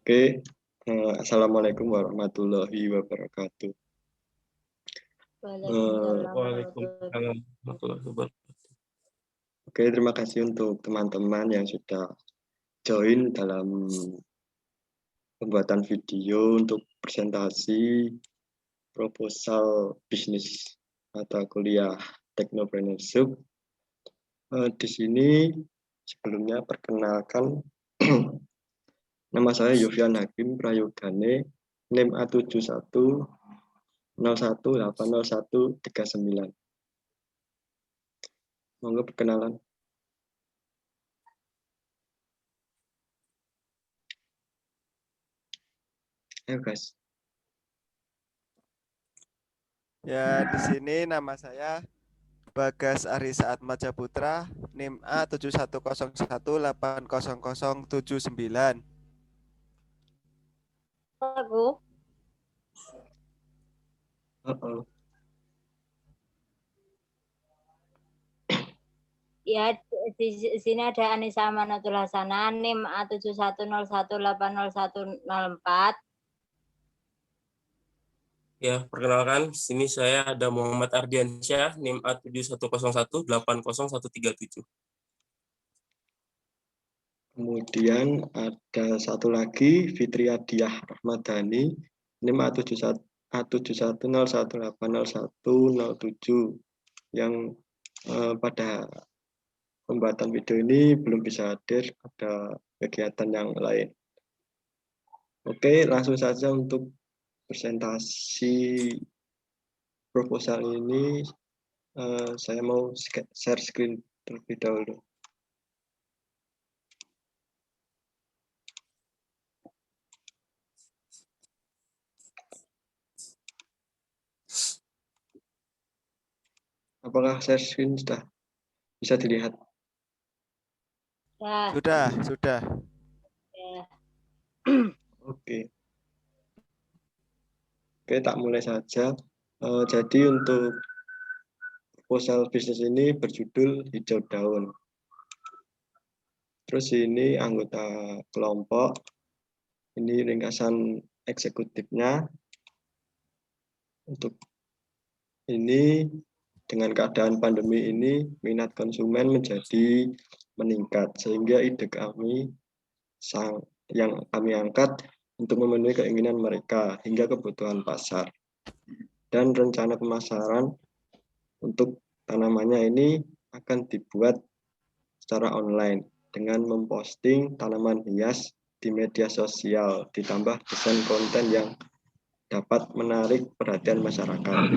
Oke, Assalamualaikum warahmatullahi wabarakatuh. Waalaikumsalam warahmatullahi wabarakatuh. Oke, terima kasih untuk teman-teman yang sudah join dalam pembuatan video untuk presentasi proposal bisnis atau kuliah Technopreneurship. Di sini sebelumnya perkenalkan nama saya Yofian Hakim Prayogane, NIM A7101800139. Monggo perkenalan. Ayo guys. Ya, di sini nama saya Bagas Arisa Atmaja Putra, NIM A7101800079. Aku ya di sini ada Anissa Amanatul Hasanah, NIM A7101800104. Ya, perkenalkan, sini saya ada Muhammad Ardiansyah, NIM A7101801337. Kemudian ada satu lagi, Fitri Adiah Rahmadani, NIM A7101800107, yang pada pembuatan video ini belum bisa hadir, ada kegiatan yang lain. Oke, langsung saja untuk presentasi proposal ini. Saya mau share screen terlebih dahulu. Apakah share screen sudah bisa dilihat? Ya. Sudah. Ya. Oke, tak mulai saja. Jadi untuk proposal bisnis ini berjudul Hijau Daun. Terus ini anggota kelompok, ini ringkasan eksekutifnya. Untuk ini, dengan keadaan pandemi ini, minat konsumen menjadi meningkat, sehingga ide kami yang kami angkat untuk memenuhi keinginan mereka hingga kebutuhan pasar. Dan rencana pemasaran untuk tanamannya ini akan dibuat secara online dengan memposting tanaman hias di media sosial, ditambah desain konten yang dapat menarik perhatian masyarakat.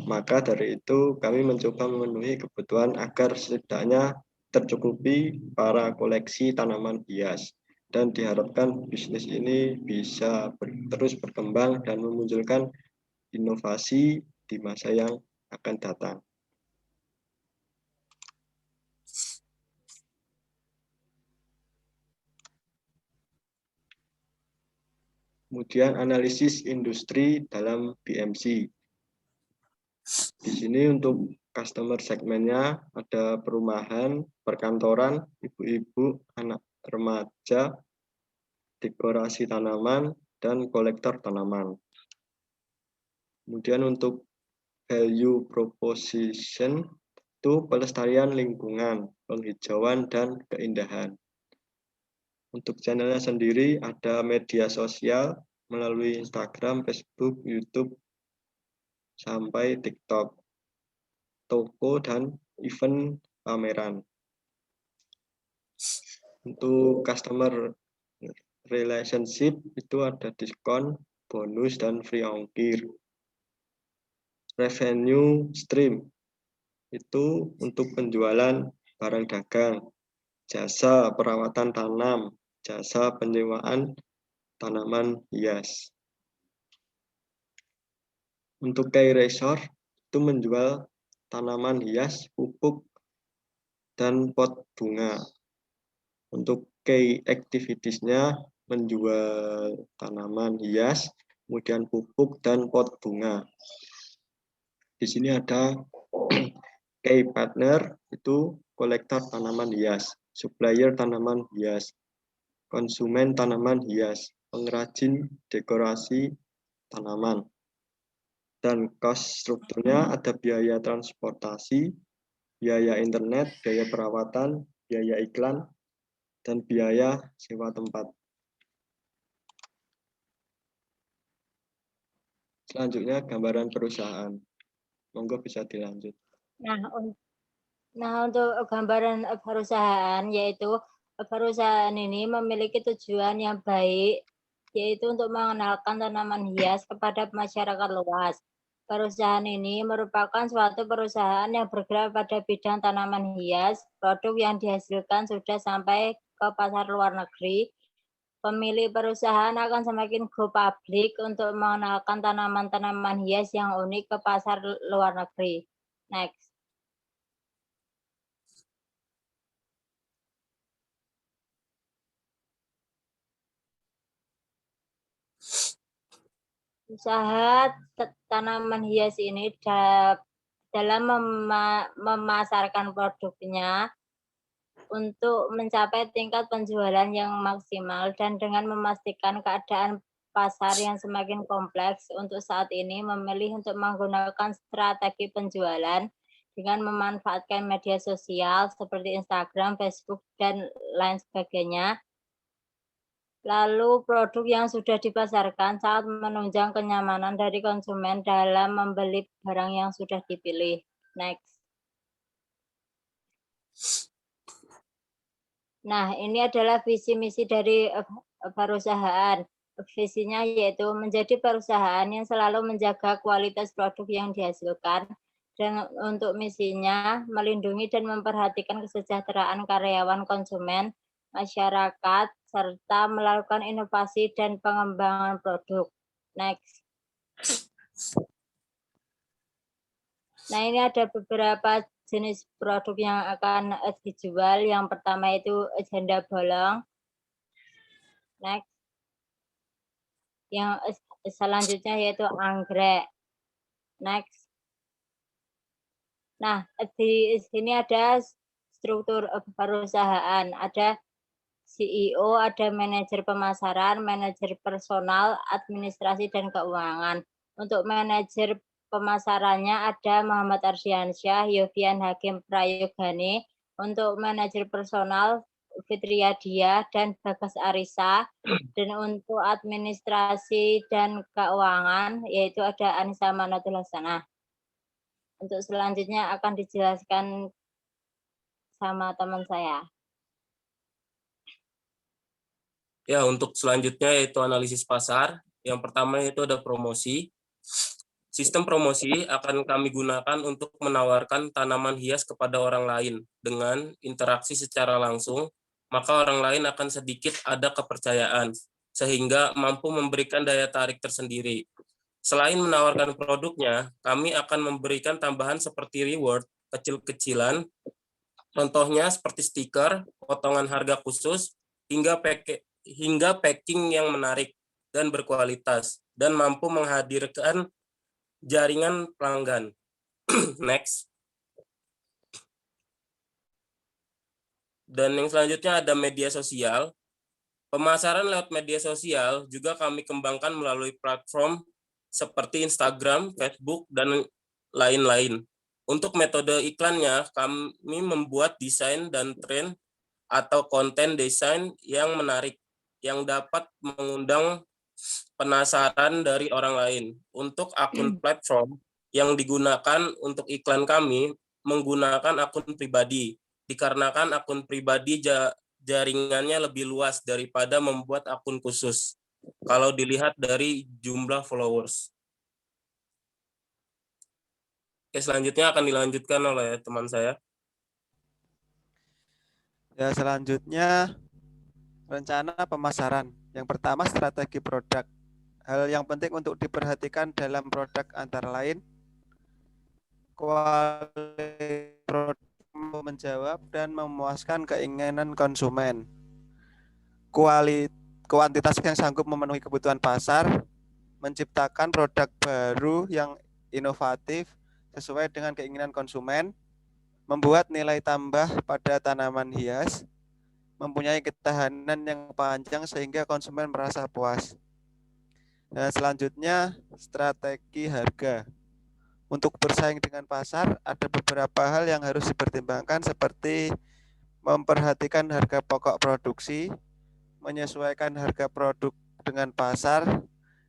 Maka dari itu kami mencoba memenuhi kebutuhan agar setidaknya tercukupi para koleksi tanaman hias, dan diharapkan bisnis ini bisa terus berkembang dan memunculkan inovasi di masa yang akan datang. Kemudian analisis industri dalam BMC. Di sini untuk customer segmennya ada perumahan, perkantoran, ibu-ibu, anak remaja, dekorasi tanaman, dan kolektor tanaman. Kemudian untuk value proposition itu pelestarian lingkungan, penghijauan, dan keindahan. Untuk channelnya sendiri ada media sosial melalui Instagram, Facebook, YouTube, sampai TikTok, toko, dan event pameran. Untuk customer relationship itu ada diskon, bonus, dan free ongkir. Revenue stream itu untuk penjualan barang dagang, jasa perawatan tanam, jasa penyewaan tanaman hias. Untuk Kay Resort itu menjual tanaman hias, pupuk, dan pot bunga. Untuk Kay Activities-nya menjual tanaman hias, kemudian pupuk, dan pot bunga. Di sini ada Kay Partner, itu kolektor tanaman hias, supplier tanaman hias, konsumen tanaman hias, pengrajin dekorasi tanaman. Dan cost strukturnya ada biaya transportasi, biaya internet, biaya perawatan, biaya iklan, dan biaya sewa tempat. Selanjutnya gambaran perusahaan. Monggo bisa dilanjut. Nah, untuk gambaran perusahaan, yaitu perusahaan ini memiliki tujuan yang baik, yaitu untuk mengenalkan tanaman hias kepada masyarakat luas. Perusahaan ini merupakan suatu perusahaan yang bergerak pada bidang tanaman hias. Produk yang dihasilkan sudah sampai ke pasar luar negeri. Pemilik perusahaan akan semakin go public untuk mengenalkan tanaman-tanaman hias yang unik ke pasar luar negeri. Next. Usaha tanaman hias ini dalam memasarkan produknya untuk mencapai tingkat penjualan yang maksimal dan dengan memastikan keadaan pasar yang semakin kompleks. Untuk saat ini memilih untuk menggunakan strategi penjualan dengan memanfaatkan media sosial seperti Instagram, Facebook, dan lain sebagainya. Lalu produk yang sudah dipasarkan sangat menunjang kenyamanan dari konsumen dalam membeli barang yang sudah dipilih. Next. Nah, ini adalah visi misi dari perusahaan. Visinya yaitu menjadi perusahaan yang selalu menjaga kualitas produk yang dihasilkan, dan untuk misinya melindungi dan memperhatikan kesejahteraan karyawan, konsumen, masyarakat, serta melakukan inovasi dan pengembangan produk. Next. Nah, ini ada beberapa jenis produk yang akan dijual. Yang pertama itu janda bolong. Next. Yang selanjutnya yaitu anggrek. Next. Nah, di sini ada struktur perusahaan. Ada CEO, ada manajer pemasaran, manajer personal, administrasi, dan keuangan. Untuk manajer pemasarannya ada Muhammad Ardiansyah, Yofian Hakim Prayogane. Untuk manajer personal Fitria Dia dan Bagas Arisa. Dan untuk administrasi dan keuangan yaitu ada Anissa Manatul Hasanah. Untuk selanjutnya akan dijelaskan sama teman saya. Ya, untuk selanjutnya yaitu analisis pasar. Yang pertama itu ada promosi. Sistem promosi akan kami gunakan untuk menawarkan tanaman hias kepada orang lain dengan interaksi secara langsung, maka orang lain akan sedikit ada kepercayaan, sehingga mampu memberikan daya tarik tersendiri. Selain menawarkan produknya, kami akan memberikan tambahan seperti reward kecil-kecilan, contohnya seperti stiker, potongan harga khusus, hingga packing yang menarik dan berkualitas, dan mampu menghadirkan jaringan pelanggan. Next. Dan yang selanjutnya ada media sosial. Pemasaran lewat media sosial juga kami kembangkan melalui platform seperti Instagram, Facebook, dan lain-lain. Untuk metode iklannya, kami membuat desain dan tren atau konten desain yang menarik, yang dapat mengundang penasaran dari orang lain. Untuk akun platform yang digunakan untuk iklan kami menggunakan akun pribadi, dikarenakan akun pribadi jaringannya lebih luas daripada membuat akun khusus, kalau dilihat dari jumlah followers. Oke, selanjutnya akan dilanjutkan oleh teman saya. Ya, selanjutnya rencana pemasaran. Yang pertama, strategi produk. Hal yang penting untuk diperhatikan dalam produk antara lain kualitas produk menjawab dan memuaskan keinginan konsumen. Kuantitas yang sanggup memenuhi kebutuhan pasar, menciptakan produk baru yang inovatif sesuai dengan keinginan konsumen, membuat nilai tambah pada tanaman hias, mempunyai ketahanan yang panjang sehingga konsumen merasa puas. Dan selanjutnya, strategi harga. Untuk bersaing dengan pasar, ada beberapa hal yang harus dipertimbangkan seperti memperhatikan harga pokok produksi, menyesuaikan harga produk dengan pasar,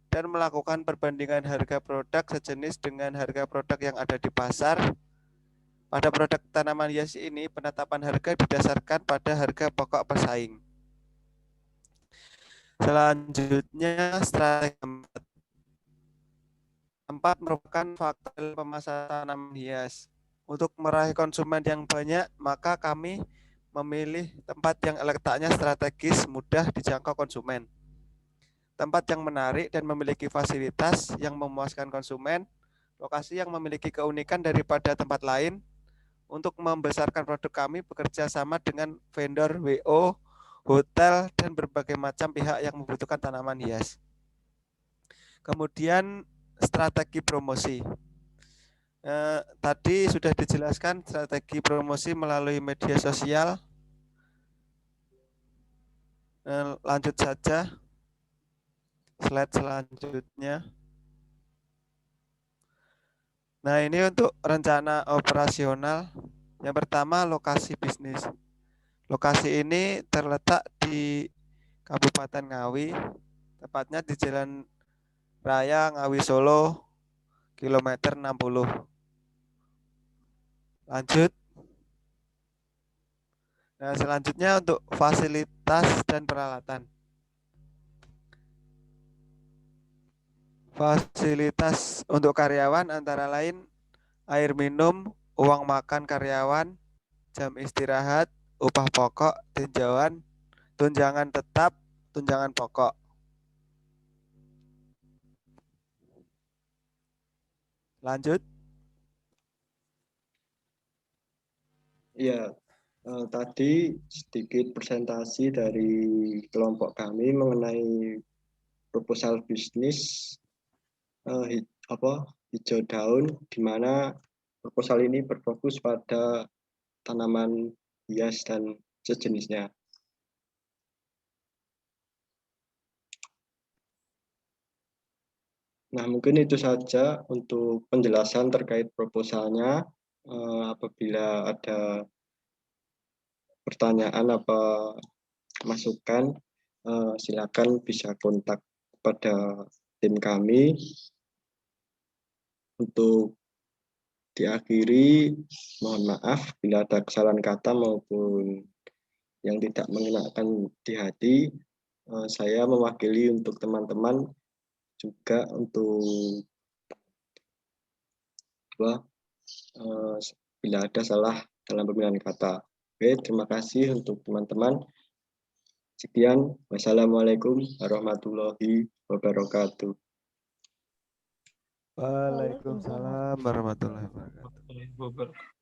dan melakukan perbandingan harga produk sejenis dengan harga produk yang ada di pasar. Pada produk tanaman hias ini, penetapan harga didasarkan pada harga pokok pesaing. Selanjutnya, strategi tempat merupakan faktor pemasaran tanaman hias. Untuk meraih konsumen yang banyak, maka kami memilih tempat yang letaknya strategis, mudah dijangkau konsumen. Tempat yang menarik dan memiliki fasilitas yang memuaskan konsumen, lokasi yang memiliki keunikan daripada tempat lain. Untuk membesarkan produk kami bekerja sama dengan vendor WO, hotel, dan berbagai macam pihak yang membutuhkan tanaman hias. Kemudian strategi promosi. Tadi sudah dijelaskan strategi promosi melalui media sosial. Lanjut saja. Slide selanjutnya. Nah, ini untuk rencana operasional. Yang pertama, lokasi bisnis. Lokasi ini terletak di Kabupaten Ngawi, tepatnya di Jalan Raya Ngawi Solo, kilometer 60. Lanjut. Nah, selanjutnya untuk fasilitas dan peralatan. Fasilitas untuk karyawan antara lain air minum, uang makan karyawan, jam istirahat, upah pokok, tinjauan, tunjangan tetap, tunjangan pokok. Lanjut. Ya, tadi sedikit presentasi dari kelompok kami mengenai proposal bisnis hijau daun, di mana proposal ini berfokus pada tanaman hias dan sejenisnya. Nah, mungkin itu saja untuk penjelasan terkait proposalnya. Apabila ada pertanyaan apa masukan, silakan bisa kontak pada tim kami. Untuk diakhiri, mohon maaf bila ada kesalahan kata maupun yang tidak mengenakan di hati. Saya mewakili untuk teman-teman juga untuk bila ada salah dalam pemilihan kata. Oke, terima kasih untuk teman-teman. Sekian, wassalamualaikum warahmatullahi wabarakatuh. Waalaikumsalam warahmatullahi wabarakatuh. Wabarakatuh.